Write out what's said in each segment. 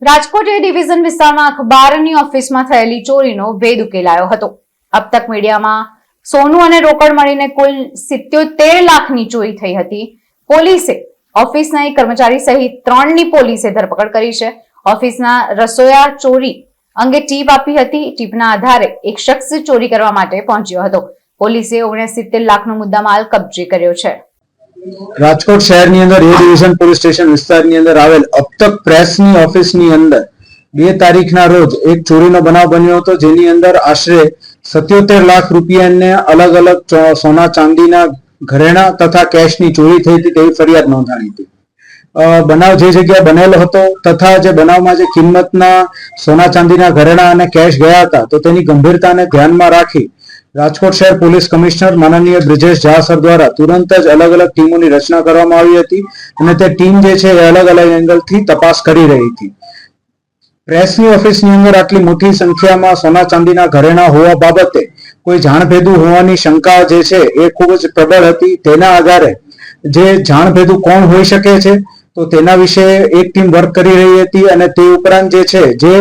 રાજકોટ એ division વિસ્તારમાં અખબારની ઓફિસમાં થયેલી ચોરીનો ભેદ ઉકેલાયો હતો. અબ તક મીડિયામાં સોનું અને રોકડ મળીને કુલ 77 લાખની ચોરી થઈ હતી. પોલીસે ઓફિસના એક કર્મચારી સહિત 3ની પોલીસે ધરપકડ કરી છે. ઓફિસના રસોયા ચોરી અંગે ટીપ આપી હતી. ટીપના આધારે એક શખ્સ ચોરી કરવા માટે પહોંચ્યો હતો. પોલીસે 69 લાખનો મુદ્દામાલ કબજે કર્યો છે. રાજકોટ શહેરની અંદર એ ડિવિઝન પોલીસ સ્ટેશન વિસ્તારની અંદર આવેલ અબ તક પ્રેસની ઓફિસની અંદર 2 તારીખના રોજ એક ચોરીનો બનાવ બન્યો હતો, જેની અંદર આશરે 77 લાખ રૂપિયાને અલગ અલગ સોના ચાંદીના ઘરેણા તથા કેશની ચોરી થઈ હતી તેવી ફરિયાદ નોંધાણી હતી. બનાવ જે જગ્યાએ બનેલો હતો તથા જે બનાવમાં જે કિંમતના સોના ચાંદીના ઘરેણા અને કેશ ગયા હતા, તો તેની ગંભીરતાને ધ્યાનમાં રાખી રાજકોટ શહેર પોલીસ કમિશનર માનનીય બ્રિજેશ ઝા સર દ્વારા તુરંત જ અલગ અલગ ટીમોની રચના કરવામાં આવી હતી અને તે ટીમ જે છે એ અલગ અલગ એંગલથી તપાસ કરી રહી હતી. પ્રેસની ઓફિસની અંદર આટલી મોટી સંખ્યામાં સોના ચાંદીના ઘરેણા હોવા બાબતે કોઈ જાણભેદુ હોવાની શંકા જે છે એ ખૂબ જ પ્રબળ હતી. તેના આધારે જે જાણભેદુ કોણ હોઈ શકે છે તો તેના વિશે એક ટીમ વર્ક કરી રહી હતી અને તે ઉપરાંત જે છે જે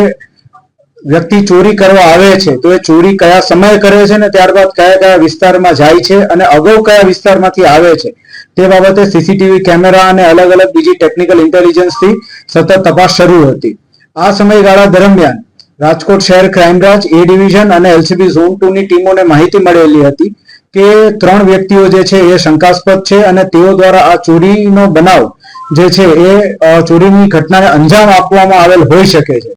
વ્યક્તિ ચોરી કરવા આવે છે તો એ ચોરી કયા સમયે કરે છે ને ત્યારબાદ કયા કયા વિસ્તારમાં જાય છે અને અગાઉ કયા વિસ્તારમાંથી આવે છે તે બાબતે સીસીટીવી કેમેરા અને અલગ અલગ બીજી ટેકનિકલ ઇન્ટેલિજન્સથી સતત તપાસ શરૂ હતી. આ સમયગાળા દરમિયાન રાજકોટ શહેર ક્રાઇમ બ્રાન્ચ એ ડિવિઝન અને એલસીબી ઝોન 2 ની ટીમોને માહિતી મળેલી હતી કે 3 વ્યક્તિઓ જે છે એ શંકાસ્પદ છે અને તેઓ દ્વારા આ ચોરીનો બનાવ જે છે એ ચોરીની ઘટનાને અંજામ આપવામાં આવેલ હોઈ શકે છે.